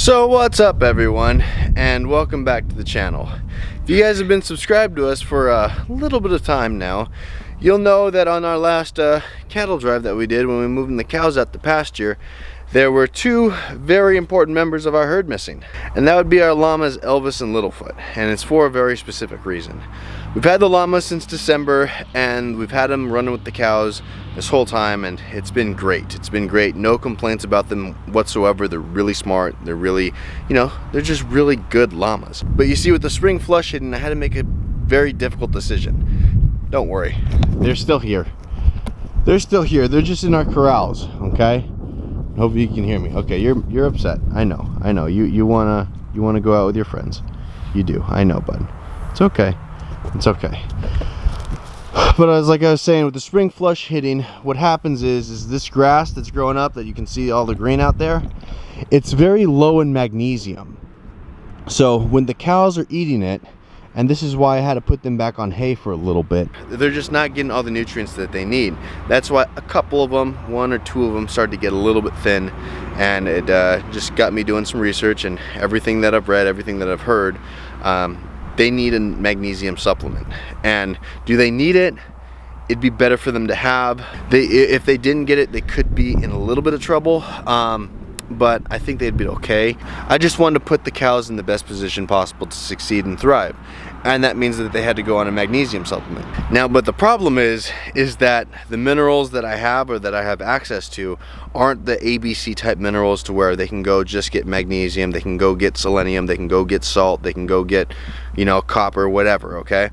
So what's up everyone, and welcome back to the channel. If you guys have been subscribed to us for a little bit of time now, you'll know that on our last cattle drive that we did when we were moving the cows out the pasture, there were two very important members of our herd missing, and that would be our llamas Elvis and Littlefoot, and it's for a very specific reason. We've had the llamas since December, and we've had them running with the cows this whole time, and it's been great. It's been great. No complaints about them whatsoever. They're really smart. They're really, they're just really good llamas. But you see, with the spring flush hitting, I had to make a very difficult decision. Don't worry, they're still here. They're still here. They're just in our corrals, okay? Hope you can hear me. Okay, you're upset. I know. You wanna go out with your friends. You do. I know, bud. It's okay. It's okay. But I was saying, with the spring flush hitting, what happens is this grass that's growing up that you can see all the green out there, it's very low in magnesium. So when the cows are eating it, and this is why I had to put them back on hay for a little bit, they're just not getting all the nutrients that they need. That's why a couple of them, one or two of them, started to get a little bit thin, and it just got me doing some research, and everything that I've read, everything that I've heard, they need a magnesium supplement. And do they need it? It'd be better for them to have. If they didn't get it, they could be in a little bit of trouble. But I think they'd be okay. I just wanted to put the cows in the best position possible to succeed and thrive. And that means that they had to go on a magnesium supplement. Now, but the problem is that the minerals that I have, or that I have access to, aren't the ABC type minerals to where they can go just get magnesium, they can go get selenium, they can go get salt, they can go get, copper, whatever, okay?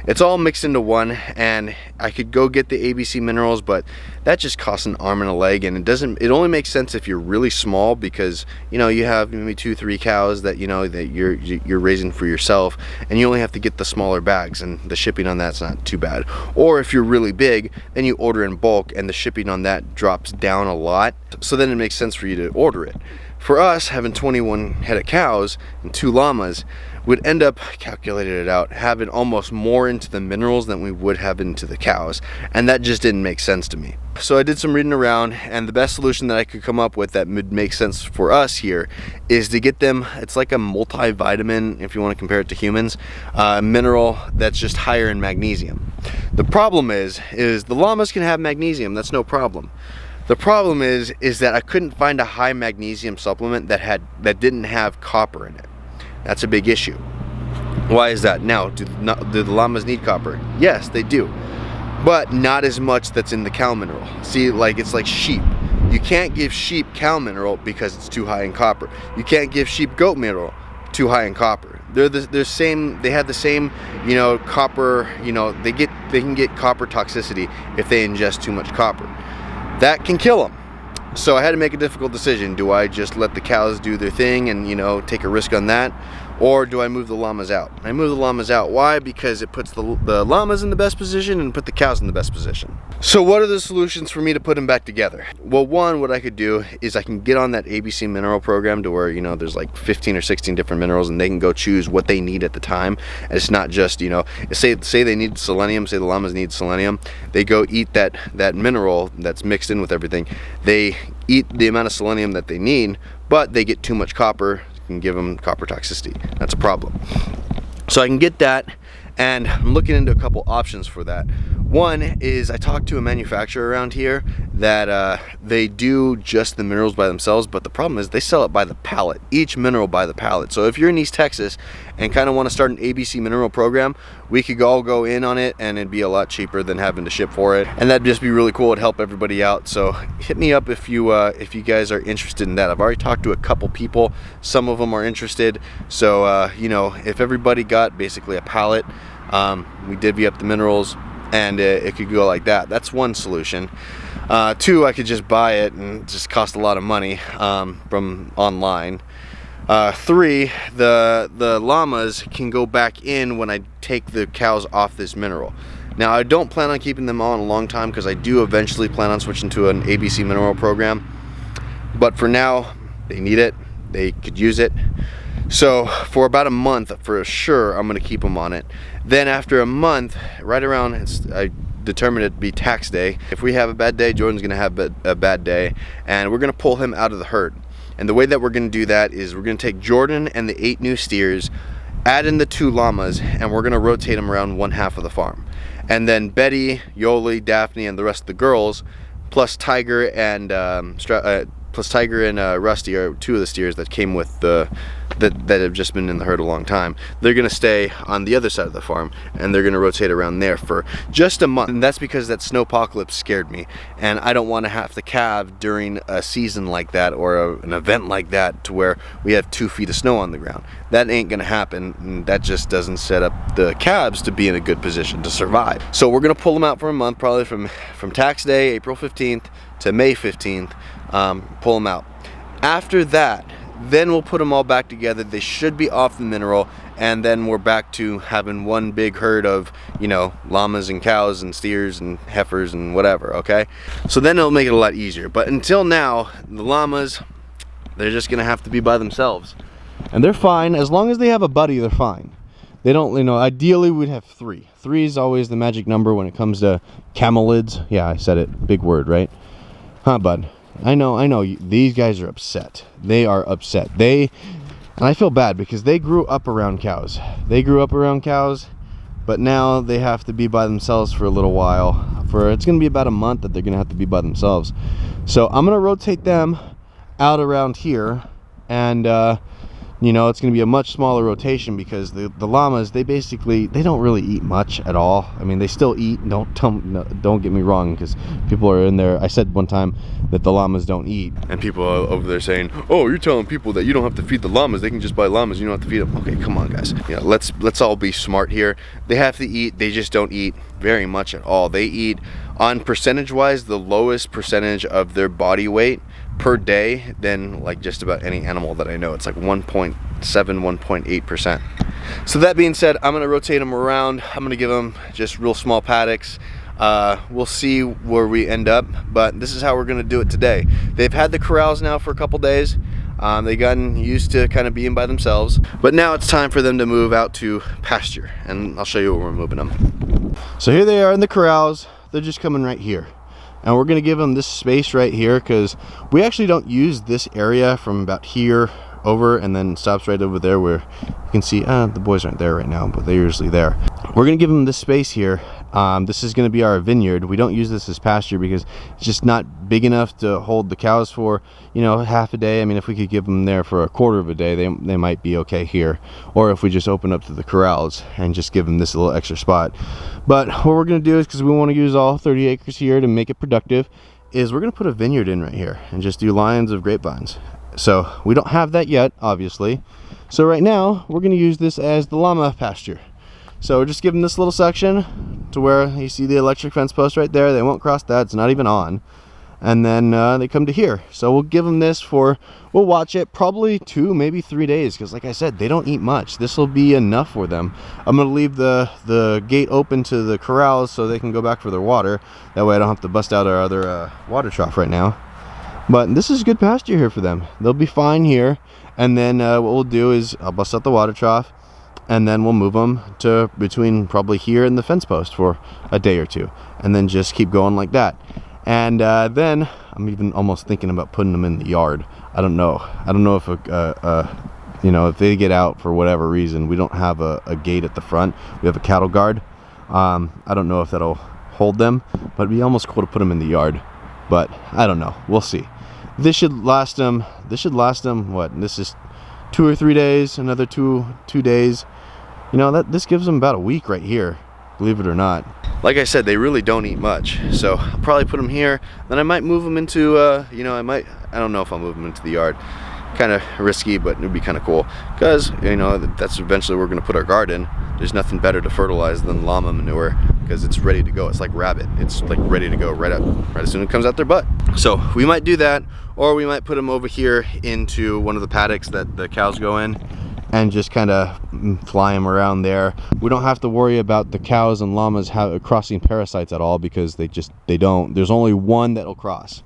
It's all mixed into one, and I could go get the ABC minerals, but that just costs an arm and a leg, and it only makes sense if you're really small, because you have maybe 2-3 cows that that you're raising for yourself, and you only have to get the smaller bags, and the shipping on that's not too bad. Or if you're really big, then you order in bulk, and the shipping on that drops down a lot, so then it makes sense for you to order it. For us, having 21 head of cows and 2 llamas, would end up, calculated it out, having almost more into the minerals than we would have into the cows, and that just didn't make sense to me. So I did some reading around, and the best solution that I could come up with that would make sense for us here is to get them, it's like a multivitamin, if you want to compare it to humans, mineral that's just higher in magnesium. The problem is the llamas can have magnesium, that's no problem. The problem is that I couldn't find a high magnesium supplement that didn't have copper in it. That's a big issue. Why is that? Now, do the llamas need copper? Yes, they do, but not as much that's in the cow mineral. See, it's like sheep. You can't give sheep cow mineral because it's too high in copper. You can't give sheep goat mineral too high in copper. They're same. They have the same, copper. They can get copper toxicity if they ingest too much copper. That can kill them. So I had to make a difficult decision. Do I just let the cows do their thing and take a risk on that, or do I move the llamas out? I move the llamas out. Why? Because it puts the llamas in the best position and put the cows in the best position. So what are the solutions for me to put them back together? Well, one, what I could do is I can get on that ABC mineral program to where there's like 15 or 16 different minerals, and they can go choose what they need at the time. And it's not just say they need selenium, say the llamas need selenium, they go eat that mineral that's mixed in with everything. They eat the amount of selenium that they need, but they get too much copper, can give them copper toxicity. That's a problem. So I can get that, and I'm looking into a couple options for that. One is I talked to a manufacturer around here that they do just the minerals by themselves, but the problem is they sell it by the pallet, each mineral by the pallet. So if you're in East Texas and kind of want to start an ABC mineral program, we could all go in on it, and it'd be a lot cheaper than having to ship for it, and that'd just be really cool. It'd help everybody out. So hit me up if you guys are interested in that. I've already talked to a couple people. Some of them are interested. So if everybody got basically a pallet, we divvy up the minerals, and it could go like that. That's one solution. Two, I could just buy it, and it just cost a lot of money from online. Three, the llamas can go back in when I take the cows off this mineral. Now, I don't plan on keeping them on a long time, because I do eventually plan on switching to an ABC mineral program. But for now, they need it. They could use it. So for about a month, for sure, I'm going to keep them on it. Then after a month, right around, I determined it to be tax day. If we have a bad day, Jordan's going to have a bad day, and we're going to pull him out of the herd. And the way that we're going to do that is we're going to take Jordan and the 8 new steers, add in the 2 llamas, and we're going to rotate them around one half of the farm. And then Betty, Yoli, Daphne, and the rest of the girls, plus Tiger and Rusty are 2 of the steers that came with that have just been in the herd a long time. They're gonna stay on the other side of the farm, and they're gonna rotate around there for just a month. And that's because that snowpocalypse scared me, and I don't want to have to calve during a season like that or an event like that to where we have 2 feet of snow on the ground. That ain't gonna happen, and that just doesn't set up the calves to be in a good position to survive. So we're gonna pull them out for a month, probably from tax day, April 15th to May 15th. Pull them out. After that, then we'll put them all back together. They should be off the mineral, and then we're back to having one big herd of, you know, llamas and cows and steers and heifers and whatever, okay? So then it'll make it a lot easier. But until now, the llamas, they're just gonna have to be by themselves. And they're fine. As long as they have a buddy, they're fine. They don't, you know, ideally we'd have 3. 3 is always the magic number when it comes to camelids. Yeah, I said it, big word, right? Huh, bud? I know, these guys are upset. They are upset. And I feel bad because they grew up around cows. But now they have to be by themselves for a little while. It's gonna be about a month that they're gonna have to be by themselves. So I'm gonna rotate them out around here, and you know, it's going to be a much smaller rotation because the llamas, they don't really eat much at all. I mean, they still eat. Don't get me wrong, because people are in there. I said one time that the llamas don't eat, and people are over there saying, "Oh, you're telling people that you don't have to feed the llamas. They can just buy llamas. You don't have to feed them." Okay, come on, guys. You know, let's all be smart here. They have to eat. They just don't eat very much at all. They eat, on percentage-wise, the lowest percentage of their body weight per day than like just about any animal that I know. It's like 1.7, 1.8%. So that being said, I'm gonna rotate them around. I'm gonna give them just real small paddocks. We'll see where we end up, but this is how we're gonna do it today. They've had the corrals now for a couple days. They've gotten used to kind of being by themselves, but now it's time for them to move out to pasture, and I'll show you where we're moving them. So here they are in the corrals. They're just coming right here. And we're gonna give them this space right here because we actually don't use this area from about here over and then stops right over there where you can see the boys aren't there right now, but they're usually there. We're gonna give them this space here. This is gonna be our vineyard. We don't use this as pasture because it's just not big enough to hold the cows for, you know, half a day. I mean, if we could give them there for a quarter of a day, they might be okay here. Or if we just open up to the corrals and just give them this little extra spot. But what we're gonna do is, because we want to use all 30 acres here to make it productive, is we're gonna put a vineyard in right here and just do lines of grapevines. So we don't have that yet, obviously. So right now we're gonna use this as the llama pasture. So we're just giving this little section to where you see the electric fence post right there. They won't cross that, it's not even on. And then they come to here. So we'll give them this we'll watch it probably 2, maybe 3 days, because like I said, they don't eat much. This will be enough for them. I'm gonna leave the gate open to the corrals so they can go back for their water. That way I don't have to bust out our other water trough right now. But this is good pasture here for them. They'll be fine here. And then what we'll do is I'll bust out the water trough, and then we'll move them to between probably here and the fence post for a day or 2, and then just keep going like that. And then I'm even almost thinking about putting them in the yard. I don't know if you know, if they get out for whatever reason. We don't have a gate at the front. We have a cattle guard. I don't know if that'll hold them, but it'd be almost cool to put them in the yard. But I don't know. We'll see. This should last them. What? This is 2 or 3 days. Another two days. You know, this gives them about a week right here, believe it or not. Like I said, they really don't eat much. So I'll probably put them here. Then I might move them into, you know, I don't know if I'll move them into the yard. Kind of risky, but it'd be kind of cool. Because, you know, that's eventually where we're going to put our garden. There's nothing better to fertilize than llama manure because it's ready to go. It's like rabbit. It's like ready to go right as soon as it comes out their butt. So we might do that, or we might put them over here into one of the paddocks that the cows go in and just kind of fly them around there. We don't have to worry about the cows and llamas crossing parasites at all because they don't. There's only one that'll cross.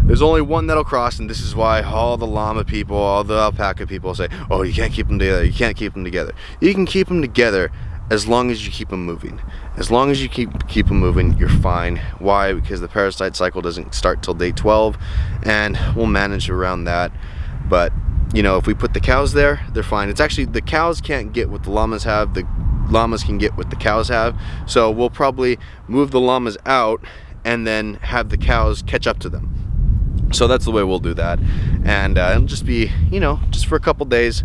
There's only one that'll cross, and this is why all the llama people, all the alpaca people say, oh, you can't keep them together, you can't keep them together. You can keep them together as long as you keep them moving. As long as you keep them moving, you're fine. Why? Because the parasite cycle doesn't start till day 12, and we'll manage around that. But you know, if we put the cows there, they're fine. It's actually, the cows can't get what the llamas have, the llamas can get what the cows have. So we'll probably move the llamas out and then have the cows catch up to them. So that's the way we'll do that. And it'll just be, you know, just for a couple days.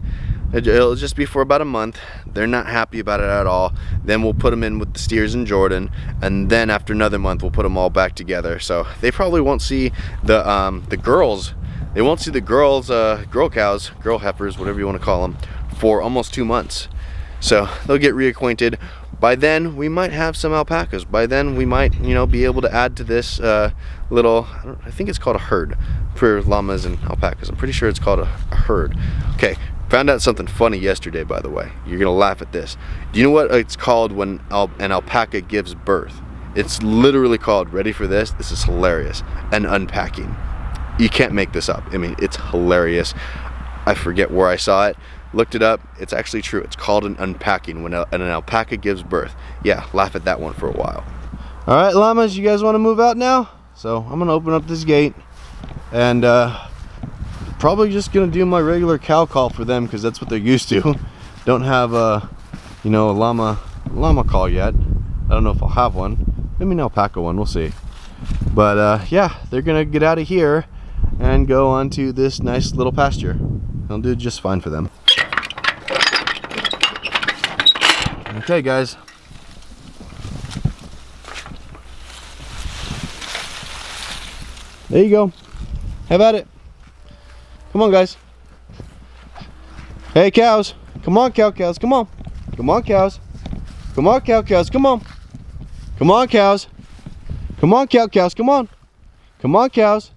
It'll just be for about a month. They're not happy about it at all. Then we'll put them in with the steers and Jordan, and then after another month we'll put them all back together. So they probably won't see the girls. They won't see the girls, girl cows, girl heifers, whatever you want to call them, for almost 2 months. So they'll get reacquainted. By then we might have some alpacas. By then we might, you know, be able to add to this little, I think it's called a herd for llamas and alpacas. I'm pretty sure it's called a herd. Okay, found out something funny yesterday, by the way. You're gonna laugh at this. Do you know what it's called when an alpaca gives birth? It's literally called, ready for this? This is hilarious, an unpacking. You can't make this up. I mean, it's hilarious. I forget where I saw it. Looked it up. It's actually true. It's called an unpacking when an alpaca gives birth. Yeah, laugh at that one for a while. All right, llamas, you guys want to move out now? So I'm gonna open up this gate, and probably just gonna do my regular cow call for them because that's what they're used to. Don't have you know, a llama call yet. I don't know if I'll have one. Maybe an alpaca one. We'll see. But yeah, they're gonna get out of here and go onto this nice little pasture. I'll do just fine for them. Okay, guys. There you go. Have at it. Come on, guys. Hey, cows. Come on, cows. Come on. Come on, cows. Come on, cows. Come on. Come on, cows. Come on, cows. Come on. Come on, cows.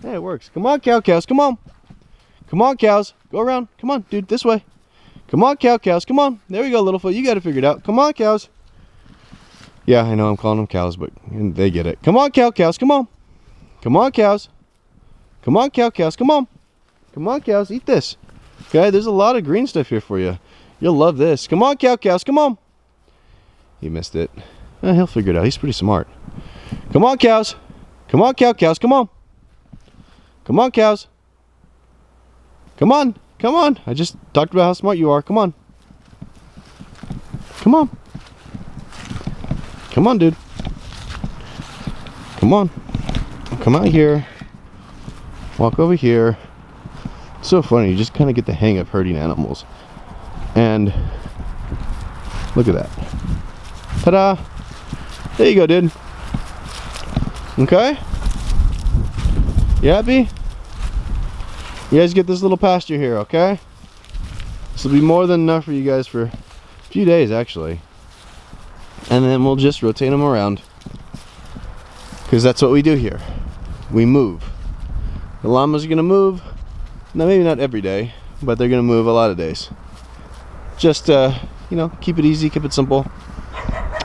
Hey, it works. Come on, cows. Come on. Come on, cows. Go around. Come on, dude. This way. Come on, cows. Come on. There we go, Littlefoot. You got it figured out. Come on, cows. Yeah, I know I'm calling them cows, but they get it. Come on, cows. Come on. Come on, cows. Come on, cows. Come on. Come on, cows. Eat this. Okay, there's a lot of green stuff here for you. You'll love this. Come on, cows. Come on. He missed it. He'll figure it out. He's pretty smart. Come on, cows. Come on, cows. Come on. Come on, cows. Come on. Come on. I just talked about how smart you are. Come on. Come on. Come on, dude. Come on. Come out here. Walk over here. It's so funny. You just kind of get the hang of herding animals. And look at that. Ta-da. There you go, dude. Okay. You happy? You guys get this little pasture here, okay? This will be more than enough for you guys for a few days, actually. And then we'll just rotate them around. Because that's what we do here. We move. The llamas are going to move. Now, maybe not every day, but they're going to move a lot of days. Just, you know, keep it easy, keep it simple.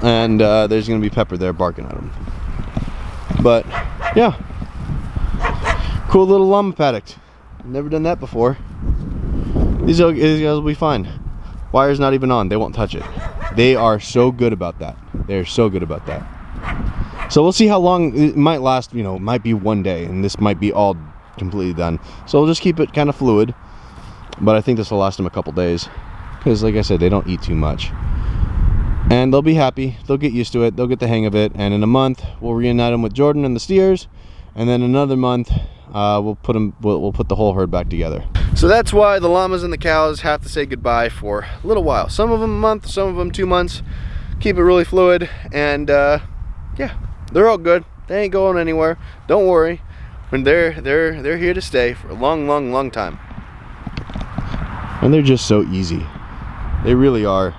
And there's going to be Pepper there barking at them. But, yeah. Cool little llama paddock. Never done that before. These guys will be fine. Wire's not even on. They won't touch it. They are so good about that. They're so good about that. So we'll see how long it might last. You know, might be one day, and this might be all completely done. So we'll just keep it kind of fluid. But I think this will last them a couple days, because, like I said, they don't eat too much. And they'll be happy. They'll get used to it. They'll get the hang of it. And in a month, we'll reunite them with Jordan and the steers. And then another month, we'll put the whole herd back together. So that's why the llamas and the cows have to say goodbye for a little while. Some of them a month, some of them 2 months. Keep it really fluid, and yeah, they're all good. They ain't going anywhere. Don't worry. When they're here to stay for a long time. And they're just so easy. They really are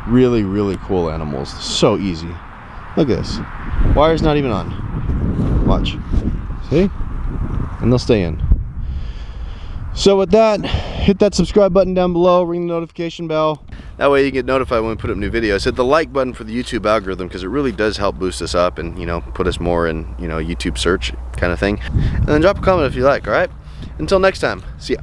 really cool animals. So easy. Look at this. Wire's not even on. Watch. See? And they'll stay in. So with that, hit that subscribe button down below, ring the notification bell. That way you get notified when we put up new videos. Hit the like button for the YouTube algorithm, because it really does help boost us up and, you know, put us more in, you know, YouTube search kind of thing. And then drop a comment if you like, all right? Until next time, see ya.